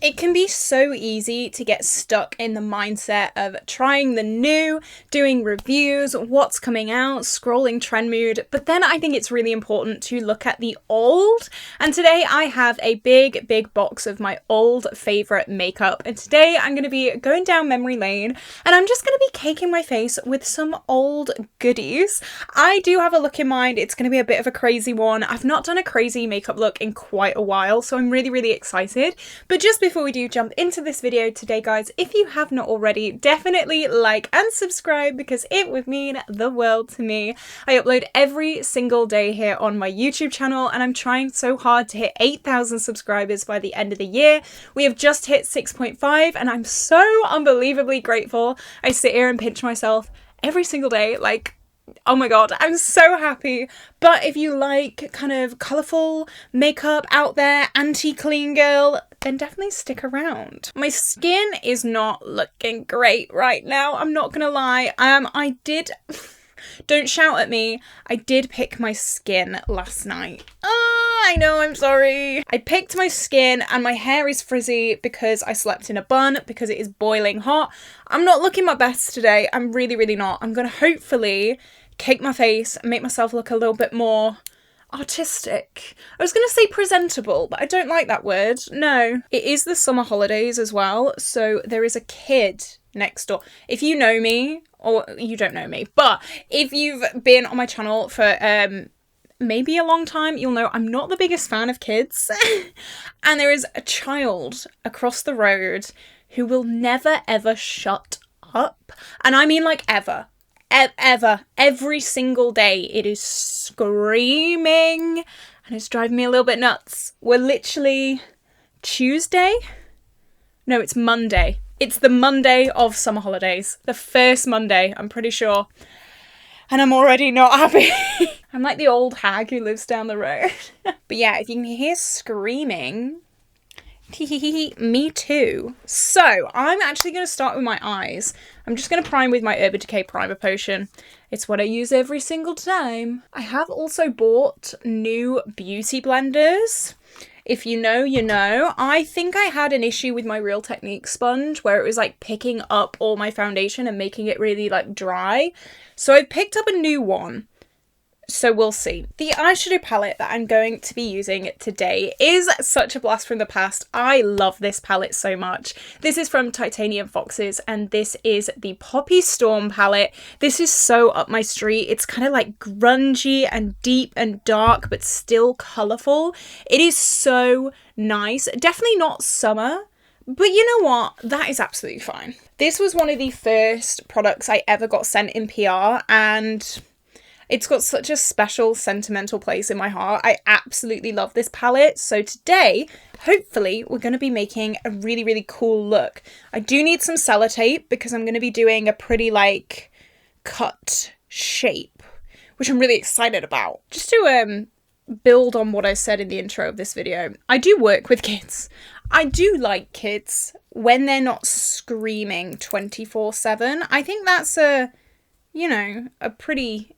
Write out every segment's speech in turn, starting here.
It can be so easy to get stuck in the mindset of trying the new, doing reviews, what's coming out, scrolling trend mood, but then I think it's really important to look at the old. And today I have a big box of my old favourite makeup, and today I'm going to be going down memory lane and I'm just going to be caking my face with some old goodies. I do have a look in mind. It's going to be a bit of a crazy one. I've not done a crazy makeup look in quite a while, so I'm really excited. But just before we do jump into this video today, guys, if you have not already, definitely like and subscribe because it would mean the world to me. I upload every single day here on my YouTube channel and I'm trying so hard to hit 8,000 subscribers by the end of the year. We have just hit 6.5 and I'm so unbelievably grateful. I sit here and pinch myself every single day, like, oh my god, I'm so happy. But if you like kind of colourful makeup out there, anti-clean girl, then definitely stick around. My skin is not looking great right now, I'm not gonna lie. I did, don't shout at me, I did pick my skin last night. I know, I'm sorry. I picked my skin and my hair is frizzy because I slept in a bun, because it is boiling hot. I'm not looking my best today, I'm really not. I'm gonna hopefully cake my face and make myself look a little bit more artistic. I was going to say presentable, but I don't like that word. No. It is the summer holidays as well, so there is a kid next door. If you know me, or you don't know me, but if you've been on my channel for maybe a long time, you'll know I'm not the biggest fan of kids. And there is a child across the road who will never ever shut up. And I mean like ever. Ever. Every single day it is screaming and it's driving me a little bit nuts. We're literally Tuesday? No, it's Monday. It's the Monday of summer holidays. The first Monday, I'm pretty sure. And I'm already not happy. I'm like the old hag who lives down the road. But yeah, if you can hear screaming, me too. So I'm actually going to start with my eyes. I'm just going to prime with my Urban Decay Primer Potion. It's what I use every single time. I have also bought new beauty blenders. If you know, you know. I think I had an issue with my Real Technique sponge where it was like picking up all my foundation and making it really like dry. So I picked up a new one. So we'll see. The eyeshadow palette that I'm going to be using today is such a blast from the past. I love this palette so much. This is from Titanium Foxes and this is the Poppy Storm palette. This is so up my street. It's kind of like grungy and deep and dark but still colourful. It is so nice. Definitely not summer. But you know what? That is absolutely fine. This was one of the first products I ever got sent in PR and it's got such a special sentimental place in my heart. I absolutely love this palette. So today, hopefully, we're going to be making a really cool look. I do need some sellotape because I'm going to be doing a pretty like cut shape, which I'm really excited about. Just to build on what I said in the intro of this video, I do work with kids. I do like kids when they're not screaming 24/7. I think that's a pretty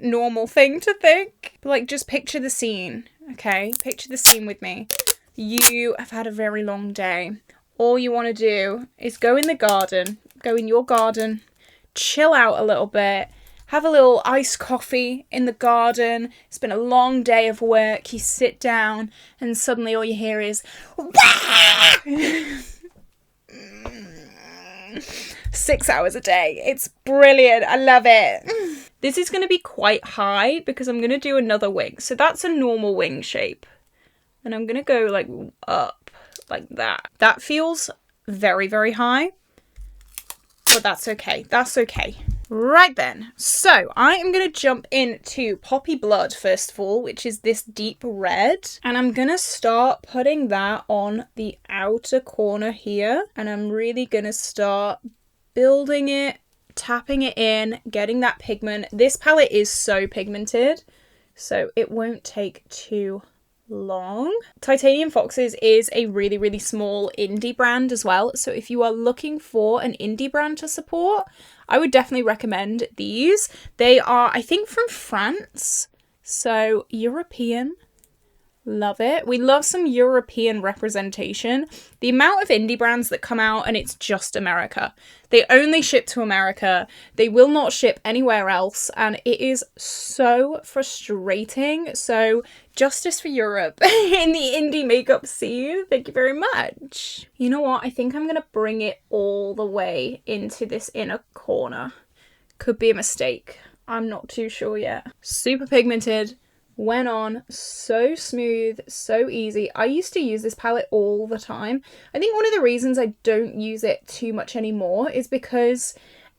normal thing to think. But like, just picture the scene, okay? Picture the scene with me. You have had a very long day. All you want to do is go in the garden, go in your garden, chill out a little bit, have a little iced coffee in the garden. It's been a long day of work. You sit down and suddenly all you hear is 6 hours a day. It's brilliant. I love it. This is going to be quite high because I'm going to do another wing. So that's a normal wing shape. And I'm going to go like up like that. That feels very high. But that's okay. That's okay. Right then. So I am going to jump into Poppy Blood first of all, which is this deep red. And I'm going to start putting that on the outer corner here. And I'm really going to start building it, tapping it in, getting that pigment. This palette is so pigmented, so it won't take too long. Titanium Foxes is a really small indie brand as well, so if you are looking for an indie brand to support, I would definitely recommend these. They are, I think, from France, so European. Love it. We love some European representation. The amount of indie brands that come out and it's just America. They only ship to America. They will not ship anywhere else. And it is so frustrating. So justice for Europe in the indie makeup scene. Thank you very much. You know what? I think I'm going to bring it all the way into this inner corner. Could be a mistake. I'm not too sure yet. Super pigmented. Went on so smooth, so easy. I used to use this palette all the time. I think one of the reasons I don't use it too much anymore is because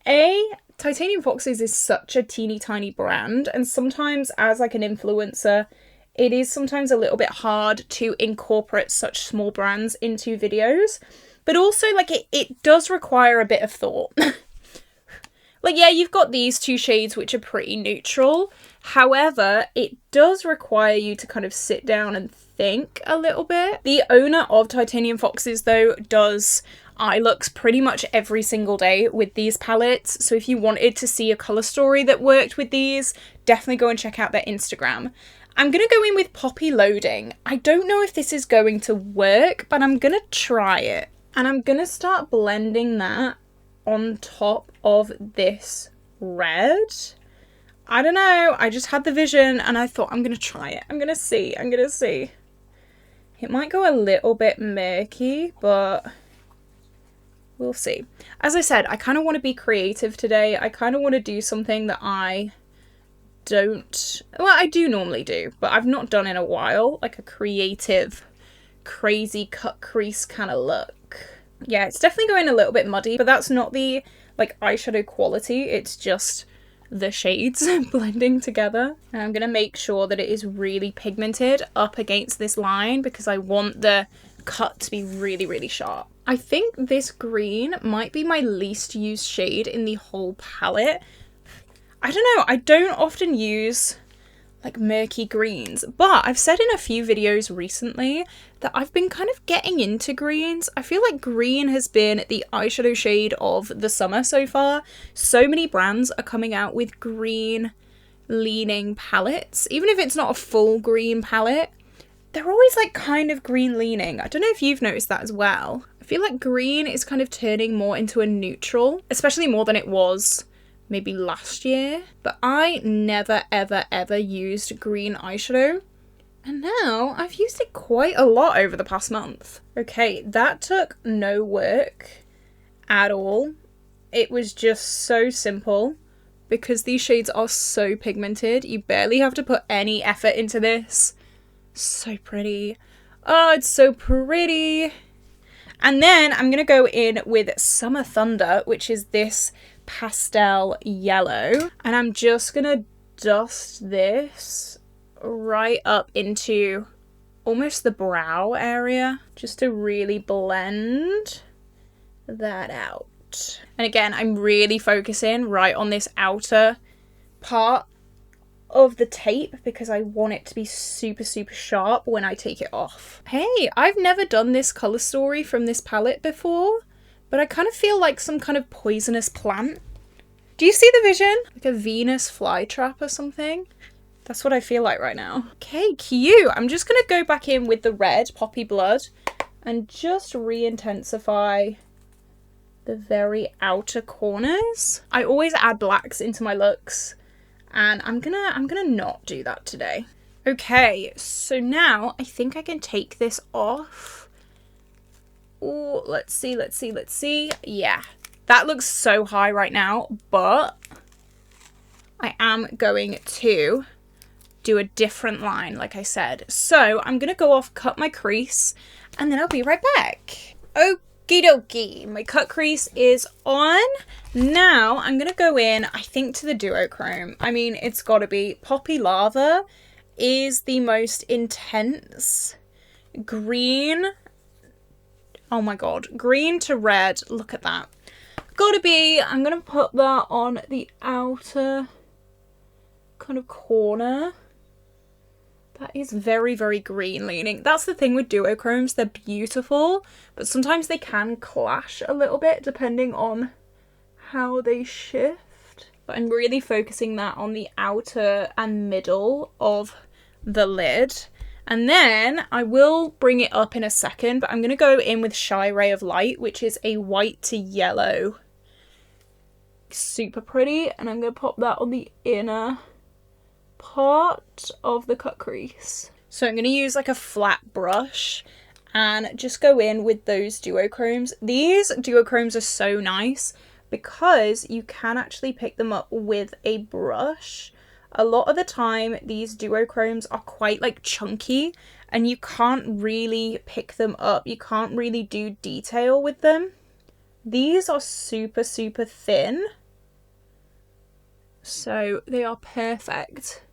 Titanium Foxes is such a teeny tiny brand, and sometimes as like an influencer, it is sometimes a little bit hard to incorporate such small brands into videos. But also like it does require a bit of thought. Like, yeah, you've got these two shades which are pretty neutral. However, it does require you to kind of sit down and think a little bit. The owner of Titanium Foxes, though, does eye looks pretty much every single day with these palettes. So if you wanted to see a colour story that worked with these, definitely go and check out their Instagram. I'm going to go in with Poppy Loading. I don't know if this is going to work, but I'm going to try it. And I'm going to start blending that on top of this red. I don't know, I just had the vision and I thought I'm gonna try it. I'm gonna see. It might go a little bit murky, but we'll see. As I said, I kind of want to be creative today. I kind of want to do something that I do normally do, but I've not done in a while, like a creative, crazy cut crease kind of look. Yeah, it's definitely going a little bit muddy, but that's not the like eyeshadow quality, it's just the shades blending together. And I'm going to make sure that it is really pigmented up against this line because I want the cut to be really, really sharp. I think this green might be my least used shade in the whole palette. I don't know, I don't often use like murky greens, but I've said in a few videos recently that I've been kind of getting into greens. I feel like green has been the eyeshadow shade of the summer so far. So many brands are coming out with green leaning palettes. Even if it's not a full green palette, they're always like kind of green leaning. I don't know if you've noticed that as well. I feel like green is kind of turning more into a neutral, especially more than it was maybe last year. But I never ever used green eyeshadow, and now I've used it quite a lot over the past month. Okay, that took no work at all. It was just so simple because these shades are so pigmented. You barely have to put any effort into this. So pretty. Oh, it's so pretty. And then I'm gonna go in with Summer Thunder, which is this pastel yellow, and I'm just gonna dust this right up into almost the brow area just to really blend that out. And again, I'm really focusing right on this outer part of the tape because I want it to be super sharp when I take it off. Hey, I've never done this colour story from this palette before, but I kind of feel like some kind of poisonous plant. Do you see the vision? Like a Venus flytrap or something? That's what I feel like right now. Okay, cute. I'm just going to go back in with the red Poppy Blood and just re-intensify the very outer corners. I always add blacks into my looks, and I'm gonna not do that today. Okay, so now I think I can take this off. Oh, let's see. Yeah, that looks so high right now, but I am going to do a different line, like I said. So I'm gonna go off, cut my crease, and then I'll be right back. Okie dokie, my cut crease is on. Now I'm gonna go in, I think, to the duochrome. I mean, it's gotta be. Poppy Lava is the most intense green. Oh my god, green to red. Look at that. Gotta be. I'm gonna put that on the outer kind of corner. That is very green leaning. That's the thing with duochromes. They're beautiful, but sometimes they can clash a little bit depending on how they shift. But I'm really focusing that on the outer and middle of the lid. And then I will bring it up in a second, but I'm going to go in with Shy Ray of Light, which is a white to yellow. Super pretty. And I'm going to pop that on the inner part of the cut crease. So I'm going to use like a flat brush and just go in with those duochromes. These duochromes are so nice because you can actually pick them up with a brush. A lot of the time, these duochromes are quite like chunky and you can't really pick them up. You can't really do detail with them. These are super, super thin. So they are perfect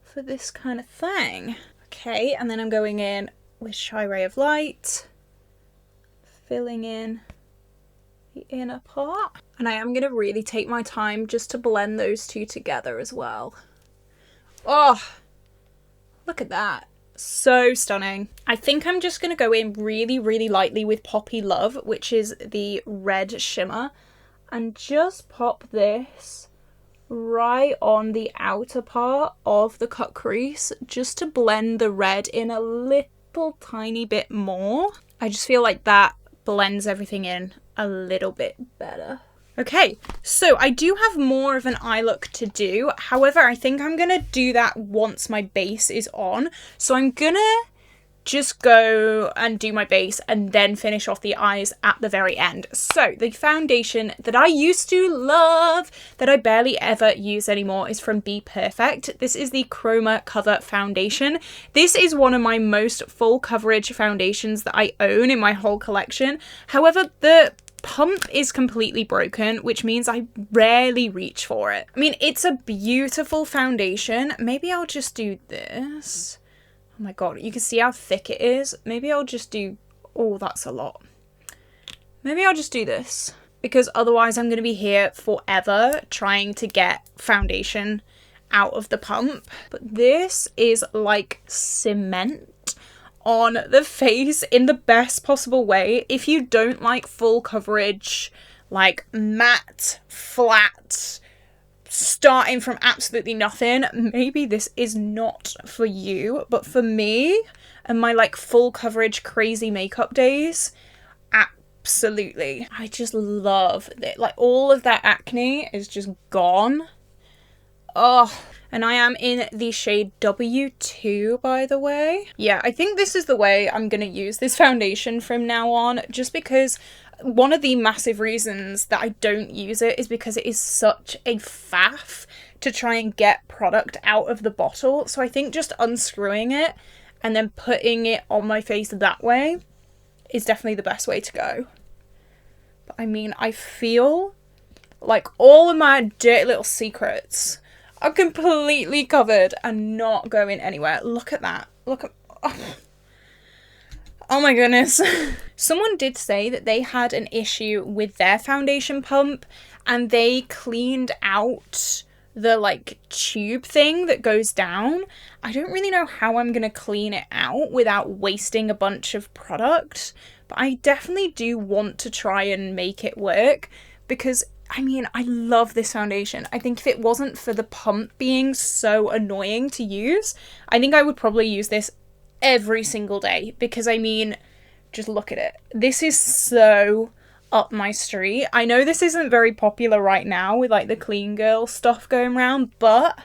for this kind of thing. Okay, and then I'm going in with Shy Ray of Light, filling in the inner part. And I am going to really take my time just to blend those two together as well. Oh, look at that. So stunning. I think I'm just going to go in really, really lightly with Poppy Love, which is the red shimmer, and just pop this right on the outer part of the cut crease just to blend the red in a little tiny bit more. I just feel like that blends everything in a little bit better. Okay, so I do have more of an eye look to do. However, I think I'm going to do that once my base is on. So I'm going to just go and do my base and then finish off the eyes at the very end. So the foundation that I used to love, that I barely ever use anymore, is from BPerfect. This is the Chroma Cover Foundation. This is one of my most full coverage foundations that I own in my whole collection. However, the pump is completely broken, which means I rarely reach for it. I mean, it's a beautiful foundation. Maybe I'll just do this. Oh my god, you can see how thick it is. Maybe I'll just do... Oh, that's a lot. Maybe I'll just do this, because otherwise I'm going to be here forever trying to get foundation out of the pump. But this is like cement on the face in the best possible way. If you don't like full coverage, like matte, flat, starting from absolutely nothing, maybe this is not for you. But for me and my like full coverage crazy makeup days, absolutely. I just love it. Like all of that acne is just gone. Oh, and I am in the shade W2, by the way. Yeah, I think this is the way I'm going to use this foundation from now on, just because one of the massive reasons that I don't use it is because it is such a faff to try and get product out of the bottle. So I think just unscrewing it and then putting it on my face that way is definitely the best way to go. But I mean, I feel like all of my dirty little secrets are completely covered and not going anywhere. Look at that. Look at... Oh my goodness. Someone did say that they had an issue with their foundation pump and they cleaned out the like tube thing that goes down. I don't really know how I'm gonna clean it out without wasting a bunch of product, but I definitely do want to try and make it work, because I mean, I love this foundation. I think if it wasn't for the pump being so annoying to use, I think I would probably use this every single day, because I mean, just look at it. This is so up my street. I know this isn't very popular right now with like the clean girl stuff going around, but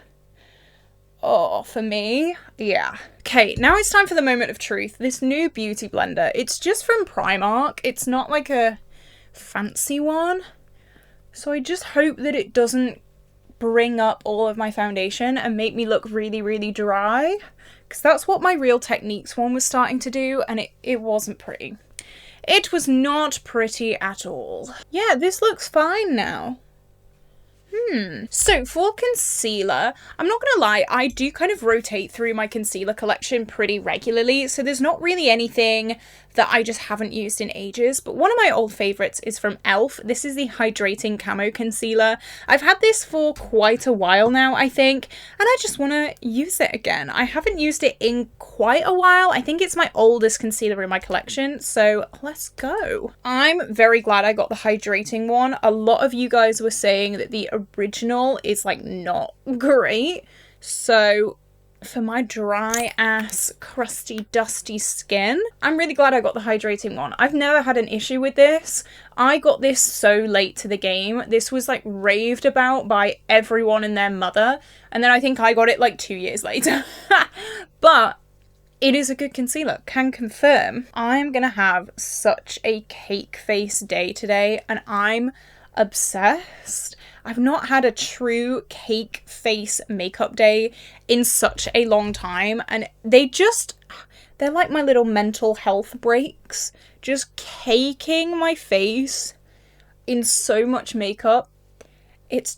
oh, for me, yeah. Okay, now it's time for the moment of truth. This new beauty blender, it's just from Primark. It's not like a fancy one. So I just hope that it doesn't bring up all of my foundation and make me look really, really dry, because that's what my Real Techniques one was starting to do, and it wasn't pretty. It was not pretty at all. Yeah, this looks fine now. So for concealer, I'm not gonna lie, I do kind of rotate through my concealer collection pretty regularly, so there's not really anything that I just haven't used in ages, but one of my old favourites is from e.l.f. This is the Hydrating Camo Concealer. I've had this for quite a while now, I think, and I just want to use it again. I haven't used it in quite a while. I think it's my oldest concealer in my collection, so let's go. I'm very glad I got the Hydrating one. A lot of you guys were saying that the original is like not great, so for my dry ass, crusty, dusty skin. I'm really glad I got the hydrating one. I've never had an issue with this. I got this so late to the game. This was like raved about by everyone and their mother. And then I think I got it like 2 years later. But it is a good concealer, can confirm. I'm gonna have such a cake face day today and I'm obsessed. I've not had a true cake face makeup day in such a long time, and they're like my little mental health breaks, just caking my face in so much makeup. It's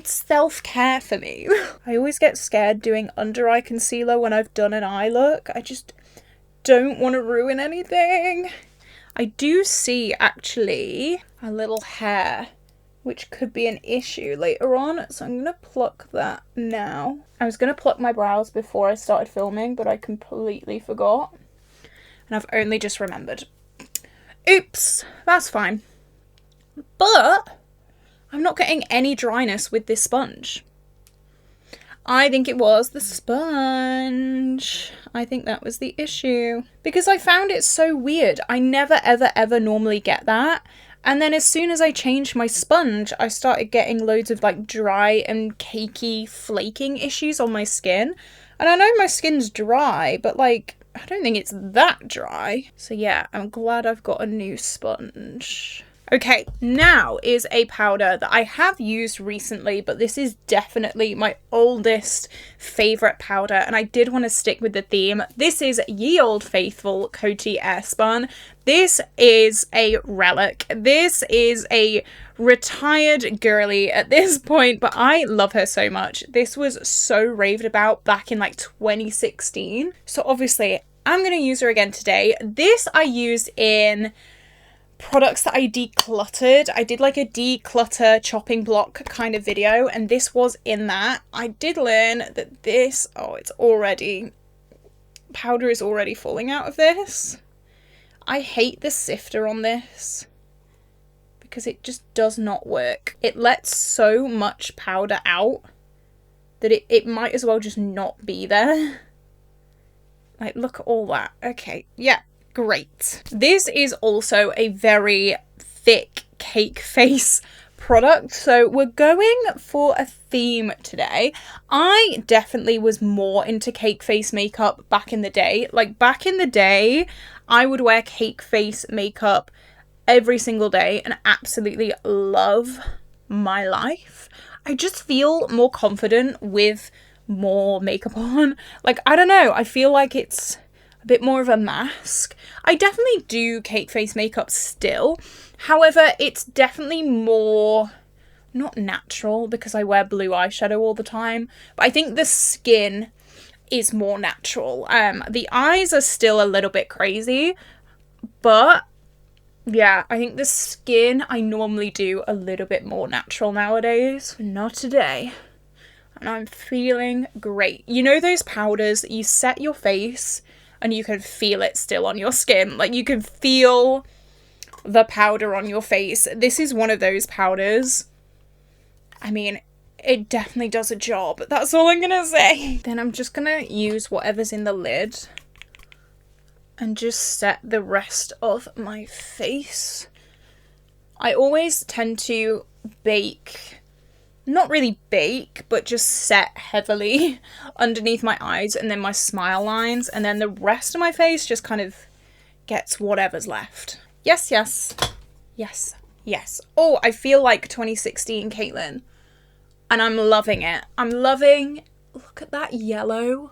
self-care for me. I always get scared doing under eye concealer when I've done an eye look. I just don't want to ruin anything. I do see actually a little hair which could be an issue later on, so I'm gonna pluck that now. I was gonna pluck my brows before I started filming, but I completely forgot. And I've only just remembered. Oops, that's fine. But I'm not getting any dryness with this sponge. I think it was the sponge. I think that was the issue. Because I found it so weird. I never, ever, ever normally get that. And then as soon as I changed my sponge, I started getting loads of like dry and cakey flaking issues on my skin. And I know my skin's dry, but like, I don't think it's that dry. So yeah, I'm glad I've got a new sponge. Okay, now is a powder that I have used recently, but this is definitely my oldest favourite powder, and I did want to stick with the theme. This is Ye Old Faithful Coty Airspun. This is a relic. This is a retired girly at this point, but I love her so much. This was so raved about back in like 2016. So obviously, I'm going to use her again today. This I used in products that I decluttered. I did like a declutter chopping block kind of video, and this was in that. I did learn that this, powder is already falling out of this. I hate the sifter on this because it just does not work. It lets so much powder out that it might as well just not be there. Like, look at all that. Okay, yeah. Great. This is also a very thick cake face product, so we're going for a theme today. I definitely was more into cake face makeup back in the day. Like back in the day, I would wear cake face makeup every single day and absolutely love my life. I just feel more confident with more makeup on. Like, I don't know, I feel like it's a bit more of a mask. I definitely do cake face makeup still. However, it's definitely more, not natural because I wear blue eyeshadow all the time, but I think the skin is more natural. The eyes are still a little bit crazy, but yeah, I think the skin I normally do a little bit more natural nowadays. Not today. And I'm feeling great. You know those powders that you set your face and you can feel it still on your skin? Like, you can feel the powder on your face. This is one of those powders. I mean, it definitely does a job. That's all I'm gonna say. Then I'm just gonna use whatever's in the lid and just set the rest of my face. I always tend to bake, not really bake, but just set heavily underneath my eyes and then my smile lines, and then the rest of my face just kind of gets whatever's left. Yes, yes, yes, yes. Oh, I feel like 2016 Caitlin, and I'm loving it. I'm loving, look at that yellow.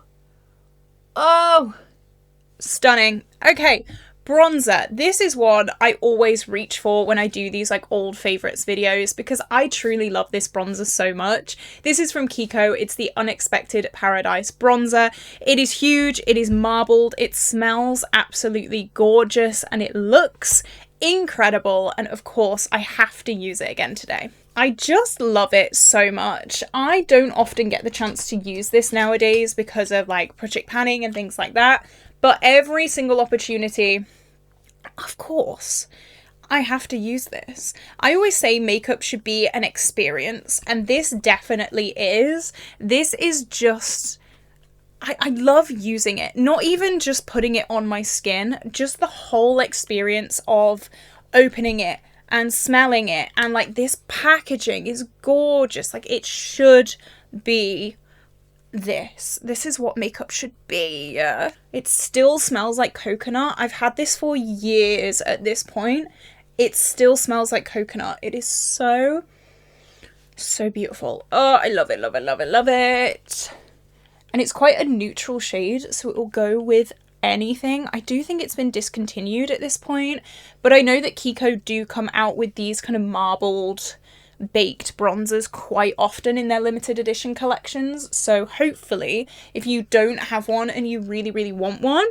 Oh, stunning. Okay. Bronzer. This is one I always reach for when I do these like old favorites videos because I truly love this bronzer so much. This is from Kiko. It's the Unexpected Paradise bronzer. It is huge. It is marbled. It smells absolutely gorgeous and it looks incredible. And of course, I have to use it again today. I just love it so much. I don't often get the chance to use this nowadays because of like project panning and things like that. But every single opportunity, of course, I have to use this. I always say makeup should be an experience, and this definitely is. This is just I love using it. Not even just putting it on my skin, just the whole experience of opening it and smelling it. And like, this packaging is gorgeous. Like, it should be this. This is what makeup should be. It still smells like coconut. I've had this for years at this point. It still smells like coconut. It is so beautiful. Oh, I love it, love it, love it, love it. And it's quite a neutral shade, so it will go with anything. I do think it's been discontinued at this point, but I know that Kiko do come out with these kind of marbled baked bronzers quite often in their limited edition collections. So hopefully, if you don't have one and you really, really want one,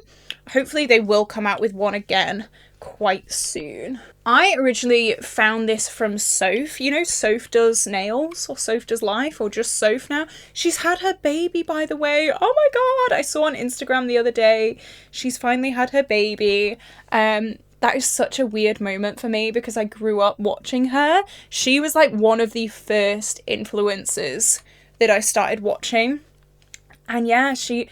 hopefully they will come out with one again quite soon. I originally found this from Soph. You know, Soph does nails, or Soph does life, or just Soph now. She's had her baby, by the way. Oh my god, I saw on Instagram the other day she's finally had her baby. That is such a weird moment for me because I grew up watching her. She was like one of the first influencers that I started watching. And yeah, she's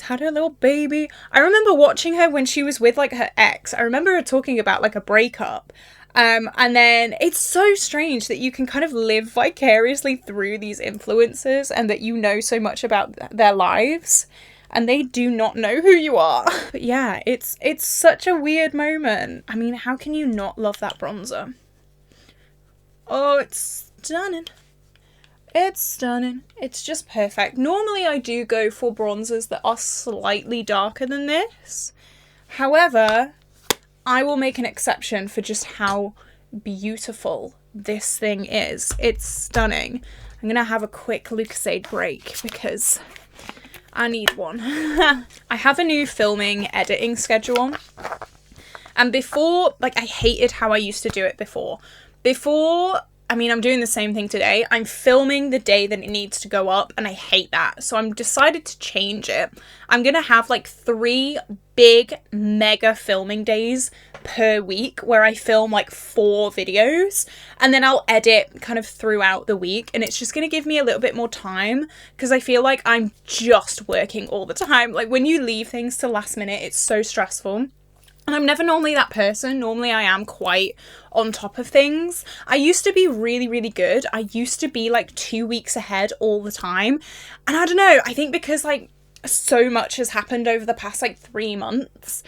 had her little baby. I remember watching her when she was with like her ex. I remember her talking about like a breakup. And then it's so strange that you can kind of live vicariously through these influencers and that you know so much about their lives and they do not know who you are. But yeah, it's such a weird moment. I mean, how can you not love that bronzer? Oh, it's stunning. It's stunning. It's just perfect. Normally I do go for bronzers that are slightly darker than this. However, I will make an exception for just how beautiful this thing is. It's stunning. I'm going to have a quick Lucozade break because I need one. I have a new filming editing schedule. And before, like, I hated how I used to do it before. I mean, I'm doing the same thing today. I'm filming the day that it needs to go up, and I hate that. So I'm decided to change it. I'm going to have like 3 big mega filming days per week where I film like 4 videos, and then I'll edit kind of throughout the week, and it's just going to give me a little bit more time because I feel like I'm just working all the time. Like, when you leave things to last minute, it's so stressful. And I'm never normally that person. Normally I am quite on top of things. I used to be really, really good. I used to be like 2 weeks ahead all the time. And I don't know, I think because like so much has happened over the past like 3 months,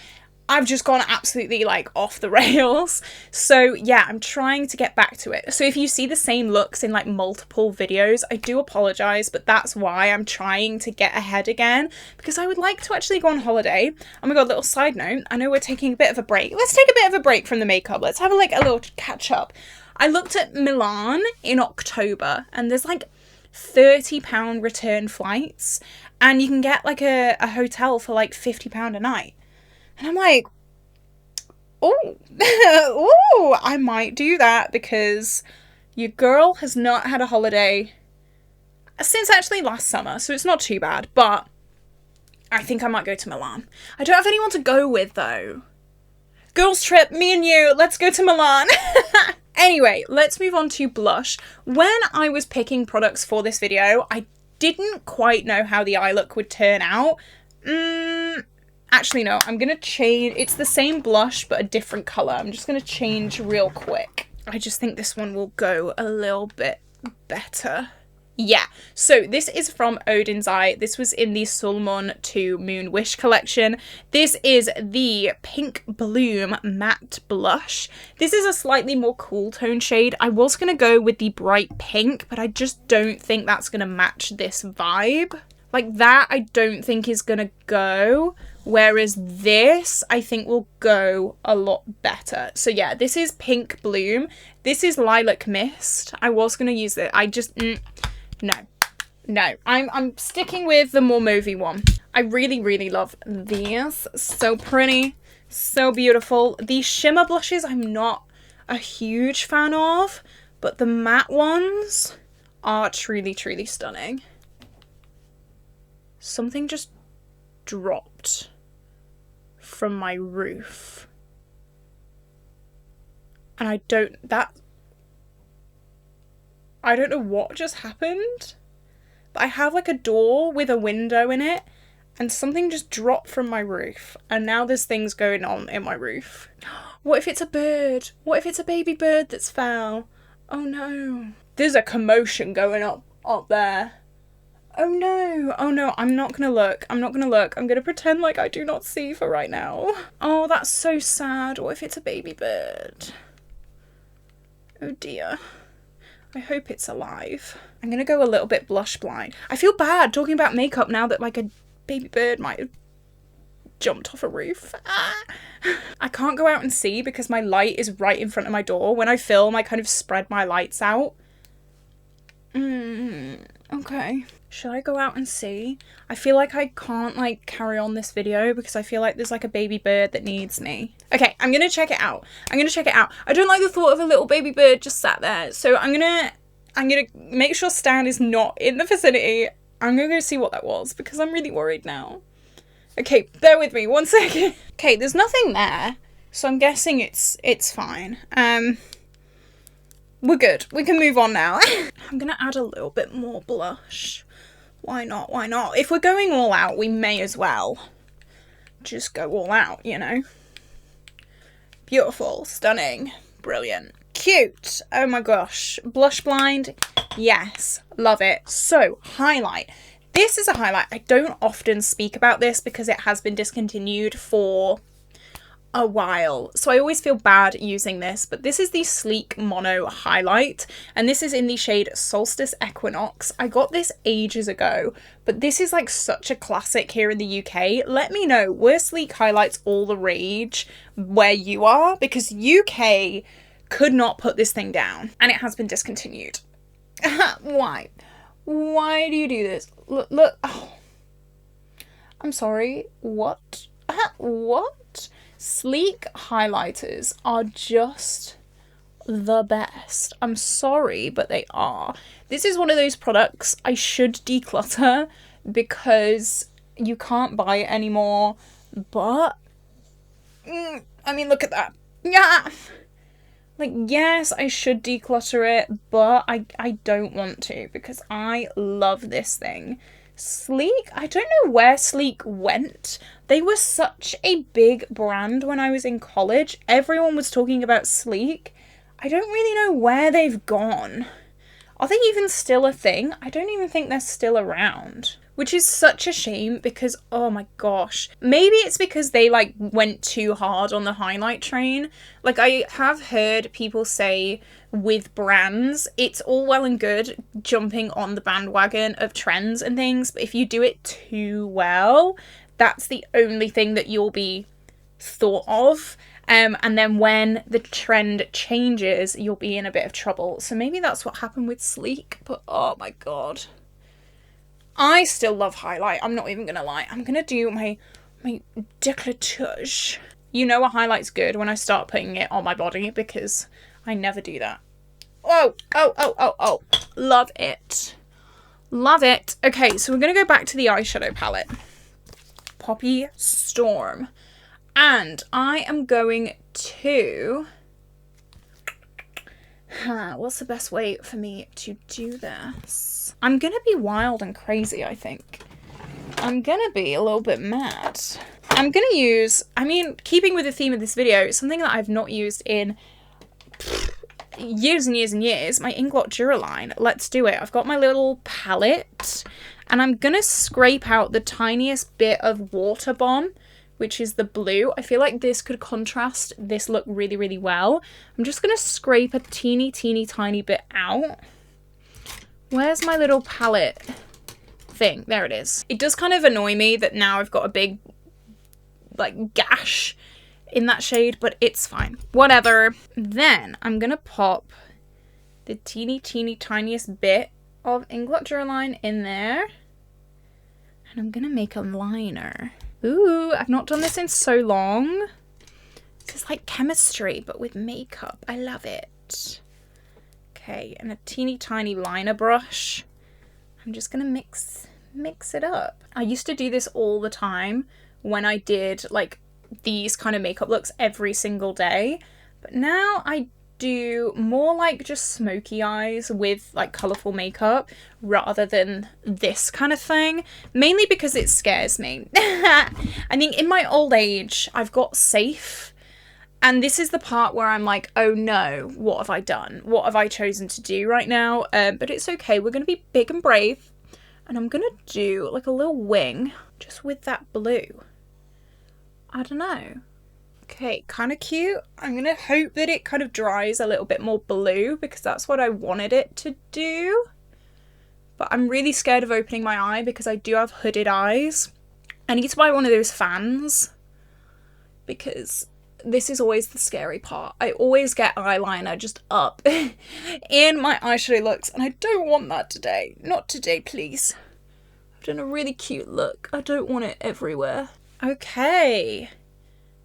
I've just gone absolutely like off the rails. So yeah, I'm trying to get back to it. So if you see the same looks in like multiple videos, I do apologize, but that's why I'm trying to get ahead again because I would like to actually go on holiday. Oh my god, little side note, I know we're taking a bit of a break. Let's take a bit of a break from the makeup. Let's have a little catch up. I looked at Milan in October and there's like £30 return flights and you can get like a hotel for like £50 a night. And I'm like, oh, I might do that because your girl has not had a holiday since actually last summer, so it's not too bad, but I think I might go to Milan. I don't have anyone to go with, though. Girls trip, me and you, let's go to Milan. Anyway, let's move on to blush. When I was picking products for this video, I didn't quite know how the eye look would turn out. Actually, no, I'm going to change. It's the same blush, but a different colour. I'm just going to change real quick. I just think this one will go a little bit better. Yeah, so this is from Odens Eye. This was in the Sulmon to Moon Wish collection. This is the Pink Bloom Matte Blush. This is a slightly more cool tone shade. I was going to go with the bright pink, but I just don't think that's going to match this vibe. Like, that I don't think is going to go, whereas this I think will go a lot better. So yeah, this is Pink Bloom. This is Lilac Mist. I was going to use it. I just, no. I'm sticking with the more mauvey one. I really, really love these. So pretty, so beautiful. These shimmer blushes I'm not a huge fan of, but the matte ones are truly, truly stunning. Something just dropped from my roof. And I don't know what just happened, but I have like a door with a window in it and something just dropped from my roof, and now there's things going on in my roof. What if it's a bird? What if it's a baby bird that's foul? Oh no. There's a commotion going up there. Oh no. Oh no, I'm not gonna look. I'm not gonna look. I'm gonna pretend like I do not see for right now. Oh, that's so sad. What if it's a baby bird? Oh dear. I hope it's alive. I'm gonna go a little bit blush blind. I feel bad talking about makeup now that like a baby bird might have jumped off a roof. Ah. I can't go out and see because my light is right in front of my door. When I film, I kind of spread my lights out. Okay. Should I go out and see? I feel like I can't like carry on this video because I feel like there's like a baby bird that needs me. Okay, I'm gonna check it out. I'm gonna check it out. I don't like the thought of a little baby bird just sat there. So I'm gonna make sure Stan is not in the vicinity. I'm gonna go see what that was because I'm really worried now. Okay, bear with me 1 second. Okay, there's nothing there. So I'm guessing it's fine. We're good. We can move on now. I'm gonna add a little bit more blush. Why not? Why not? If we're going all out, we may as well just go all out, you know? Beautiful, stunning, brilliant, cute. Oh my gosh. Blush blind. Yes, love it. So, highlight. This is a highlight. I don't often speak about this because it has been discontinued for a while, so I always feel bad using this, but this is the Sleek Mono highlight, and this is in the shade Solstice Equinox. I got this ages ago, but this is like such a classic here in the UK. Let me know, were Sleek highlights all the rage where you are? Because UK could not put this thing down, and it has been discontinued. Why? Why do you do this? Look. Oh. I'm sorry. What? What? Sleek highlighters are just the best. I'm sorry, but they are. This is one of those products I should declutter because you can't buy it anymore, but I mean, look at that. Yeah. Like, yes, I should declutter it, but I don't want to because I love this thing. Sleek, I don't know where Sleek went. They were such a big brand when I was in college. Everyone was talking about Sleek. I don't really know where they've gone. Are they even still a thing? I don't even think they're still around. Which is such a shame because, oh my gosh. Maybe it's because they like went too hard on the highlight train. Like, I have heard people say with brands, it's all well and good jumping on the bandwagon of trends and things, but if you do it too well, that's the only thing that you'll be thought of. And then when the trend changes, you'll be in a bit of trouble. So maybe that's what happened with Sleek, but oh my god. I still love highlight, I'm not even gonna lie. I'm gonna do my décolletage. You know a highlight's good when I start putting it on my body because I never do that. Oh. Love it. Love it. Okay, so we're gonna go back to the eyeshadow palette. Poppy Storm. And I am going to... what's the best way for me to do this? I'm gonna be wild and crazy, I think. I'm gonna be a little bit mad. I'm gonna use, I mean, keeping with the theme of this video, something that I've not used in years and years and years, my Inglot Duraline. Let's do it. I've got my little palette, and I'm gonna scrape out the tiniest bit of Water Bomb, which is the blue. I feel like this could contrast this look really, really well. I'm just gonna scrape a teeny tiny bit out. Where's my little palette thing? There it is. It does kind of annoy me that now I've got a big, like, gash in that shade, but it's fine. Whatever. Then I'm gonna pop the teeny tiniest bit of Inglot Duraline in there. And I'm gonna make a liner. Ooh, I've not done this in so long. This is like chemistry, but with makeup. I love it. Okay, and a teeny tiny liner brush. I'm just gonna mix it up. I used to do this all the time when I did like these kind of makeup looks every single day, but now I do more like just smoky eyes with like colourful makeup rather than this kind of thing, mainly because it scares me. I think in my old age, I've got safe, and this is the part where I'm like, oh no, what have I done? What have I chosen to do right now? But it's okay, we're going to be big and brave, and I'm going to do like a little wing just with that blue. I don't know. Okay, kind of cute. I'm going to hope that it kind of dries a little bit more blue because that's what I wanted it to do. But I'm really scared of opening my eye because I do have hooded eyes. I need to buy one of those fans because this is always the scary part. I always get eyeliner just up in my eyeshadow looks, and I don't want that today. Not today, please. I've done a really cute look. I don't want it everywhere. Okay.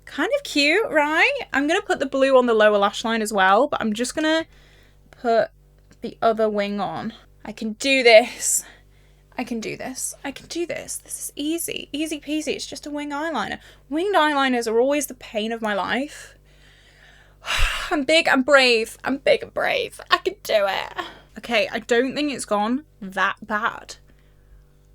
Kind of cute, right? I'm going to put the blue on the lower lash line as well, but I'm just going to put the other wing on. I can do this. I can do this. I can do this. This is easy. Easy peasy. It's just a wing eyeliner. Winged eyeliners are always the pain of my life. I'm big and brave. I'm big and brave. I can do it. Okay, I don't think it's gone that bad.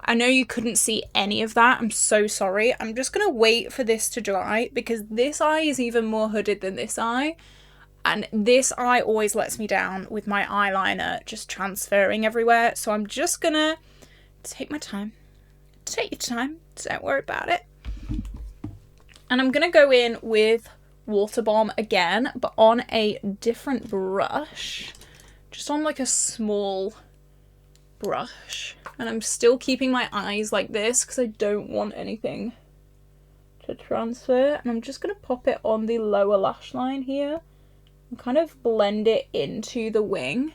I know you couldn't see any of that. I'm so sorry. I'm just going to wait for this to dry because this eye is even more hooded than this eye. And this eye always lets me down with my eyeliner just transferring everywhere. So I'm just going to take my time. Take your time. Don't worry about it. And I'm going to go in with Water Bomb again, but on a different brush. Just on like a small brush. And I'm still keeping my eyes like this because I don't want anything to transfer. And I'm just going to pop it on the lower lash line here and kind of blend it into the wing.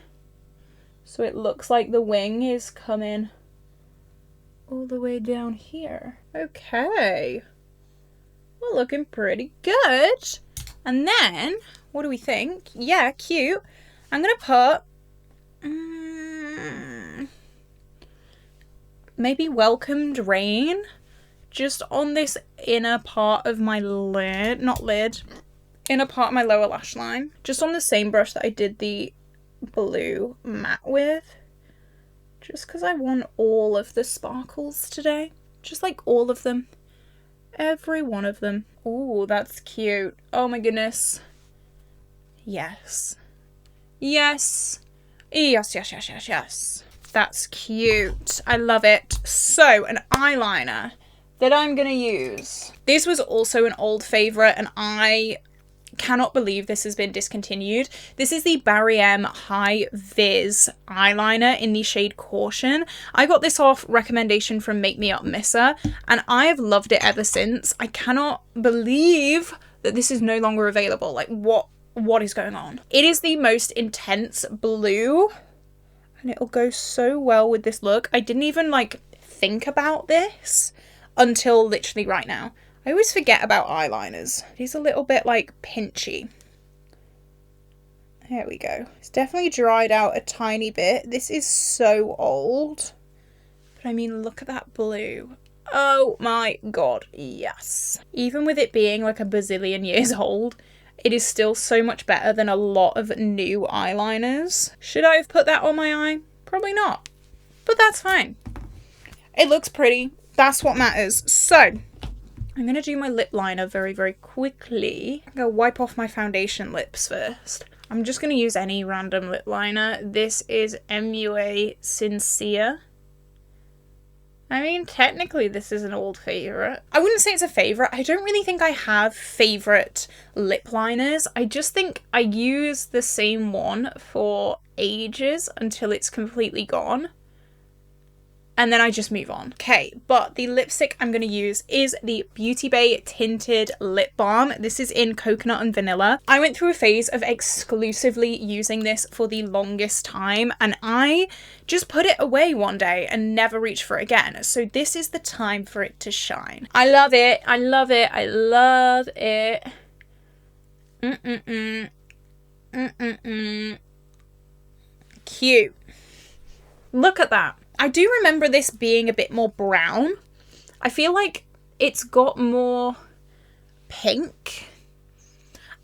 So it looks like the wing is coming all the way down here. Okay. We're looking pretty good. And then, what do we think? Yeah, cute. I'm going to put maybe Welcomed Rain just on this inner part of my lid, not lid, inner part of my lower lash line, just on the same brush that I did the blue matte with, just because I want all of the sparkles today, just like all of them, every one of them. Oh, that's cute. Oh my goodness. Yes. Yes. Yes, yes, yes, yes, yes. That's cute. I love it. So, an eyeliner that I'm going to use. This was also an old favourite, and I cannot believe this has been discontinued. This is the BPerfect High Vis eyeliner in the shade Caution. I got this off recommendation from Make Me Up Misser, and I have loved it ever since. I cannot believe that this is no longer available. Like, what is going on? It is the most intense blue, and it'll go so well with this look. I didn't even like think about this until literally right now. I always forget about eyeliners. He's a little bit like pinchy. There we go. It's definitely dried out a tiny bit. This is so old. But I mean, look at that blue. Oh my god, yes. Even with it being like a bazillion years old, it is still so much better than a lot of new eyeliners. Should I have put that on my eye? Probably not. But that's fine. It looks pretty. That's what matters. So, I'm going to do my lip liner very, very quickly. I'm going to wipe off my foundation lips first. I'm just going to use any random lip liner. This is MUA Sincere. I mean, technically this is an old favourite. I wouldn't say it's a favourite. I don't really think I have favourite lip liners. I just think I use the same one for ages until it's completely gone. And then I just move on. Okay, but the lipstick I'm going to use is the Beauty Bay Tinted Lip Balm. This is in Coconut and Vanilla. I went through a phase of exclusively using this for the longest time, and I just put it away one day and never reached for it again. So this is the time for it to shine. I love it. I love it. I love it. Cute. Look at that. I do remember this being a bit more brown. I feel like it's got more pink.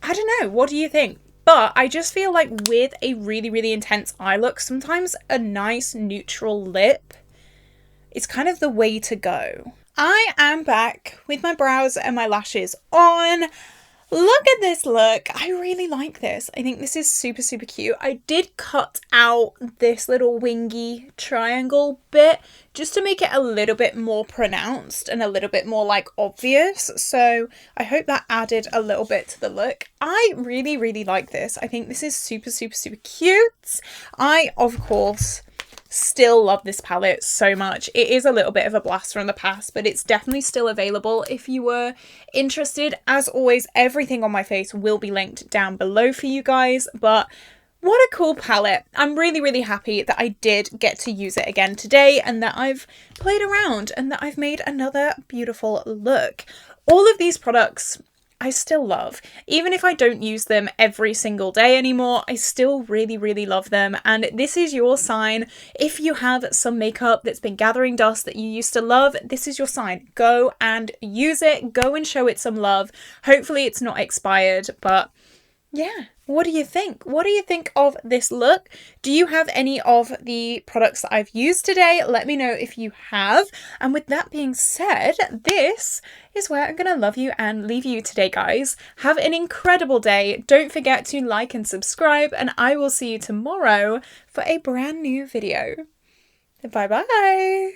I don't know. What do you think? But I just feel like with a really, really intense eye look, sometimes a nice neutral lip is kind of the way to go. I am back with my brows and my lashes on. Look at this look. I really like this. I think this is super, super cute. I did cut out this little wingy triangle bit just to make it a little bit more pronounced and a little bit more like obvious. So I hope that added a little bit to the look. I really, really like this. I think this is super, super, super cute. I, of course, still love this palette so much. It is a little bit of a blast from the past, but it's definitely still available if you were interested. As always, everything on my face will be linked down below for you guys, but what a cool palette. I'm really, really happy that I did get to use it again today and that I've played around and that I've made another beautiful look. All of these products I still love. Even if I don't use them every single day anymore, I still really, really love them. And this is your sign. If you have some makeup that's been gathering dust that you used to love, this is your sign. Go and use it. Go and show it some love. Hopefully it's not expired, but yeah. What do you think? What do you think of this look? Do you have any of the products that I've used today? Let me know if you have. And with that being said, this is where I'm going to love you and leave you today, guys. Have an incredible day. Don't forget to like and subscribe, and I will see you tomorrow for a brand new video. Bye-bye.